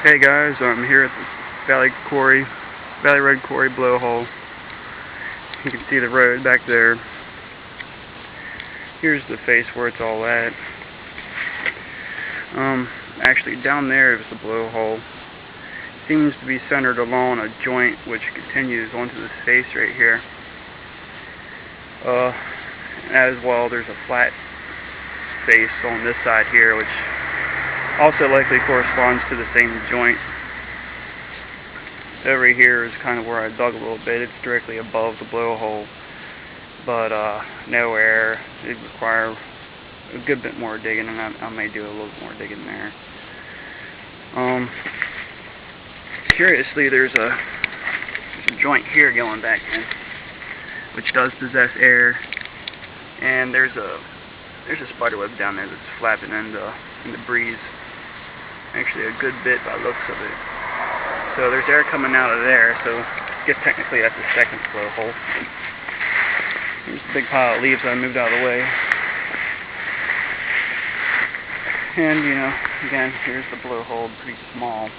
Hey guys, I'm here at the Valley Road Quarry Blowhole. You can see the road back there. Here's the face where it's all at. Actually down there is the blowhole. Seems to be centered along a joint which continues onto this face right here. As well, there's a flat face on this side here, which also likely corresponds to the same joint. Over here is kind of where I dug a little bit. It's directly above the blowhole, but no air. It'd require a good bit more digging, and I may do a little more digging there. Curiously, there's a joint here going back in, which does possess air, and there's a spider web down there that's flapping in the breeze. Actually, a good bit by the looks of it. So there's air coming out of there. So I guess technically that's the second blowhole. There's a big pile of leaves that I moved out of the way. And again, here's the blowhole, pretty small.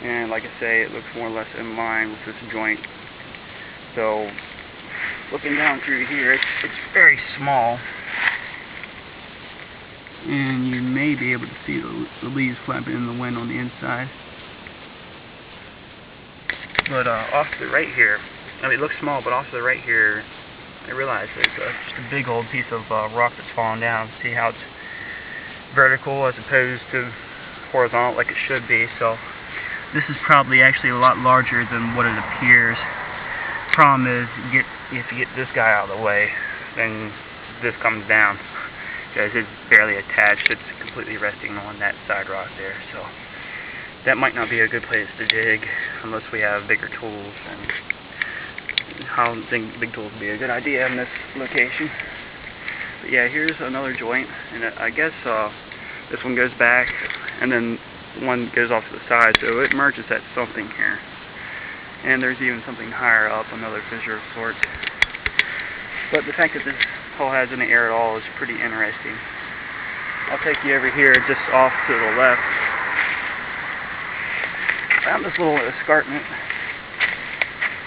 And like I say, it looks more or less in line with this joint. So looking down through here, it's very small. And you may be able to see the leaves flapping in the wind on the inside. But off to the right here, it looks small, but off to the right here, I realize there's just a big old piece of rock that's fallen down. See how it's vertical as opposed to horizontal like it should be. So this is probably actually a lot larger than what it appears. Problem is, if you get this guy out of the way, then this comes down. Because it's barely attached, it's completely resting on that side rock there, so that might not be a good place to dig unless we have bigger tools, and I don't think big tools would be a good idea in this location. But yeah, here's another joint, and I guess this one goes back, and then one goes off to the side, so it merges at something here. And there's even something higher up, another fissure of sorts. But the fact that this hole has any air at all is pretty interesting. I'll take you over here just off to the left. Found this little escarpment.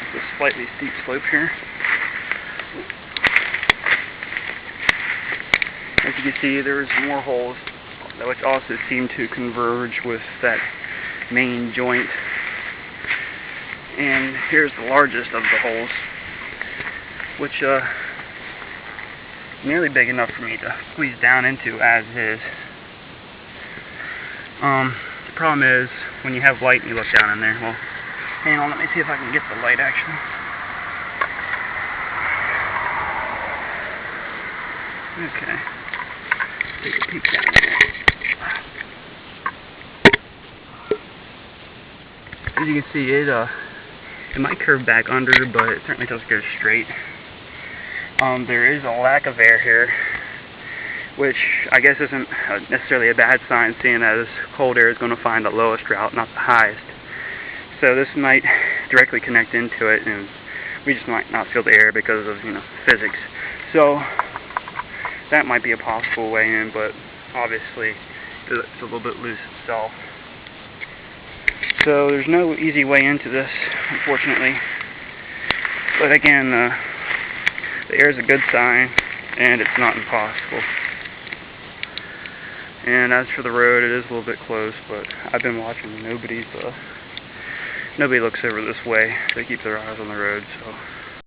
It's a slightly steep slope here. As you can see, there's more holes which also seem to converge with that main joint. And here's the largest of the holes, which nearly big enough for me to squeeze down into as is. The problem is when you have light and you look down in there. Well, hang on, let me see if I can get the light actually. Okay, take a peek down there. As you can see, it might curve back under, but it certainly doesn't go straight. There is a lack of air here, which I guess isn't necessarily a bad sign, seeing as cold air is going to find the lowest route, not the highest. So this might directly connect into it, and we just might not feel the air because of physics. So that might be a possible way in, but obviously it's a little bit loose itself. So there's no easy way into this, unfortunately. But again, the air is a good sign, and it's not impossible. And as for the road, it is a little bit close, but I've been watching. Nobody looks over this way. They keep their eyes on the road, so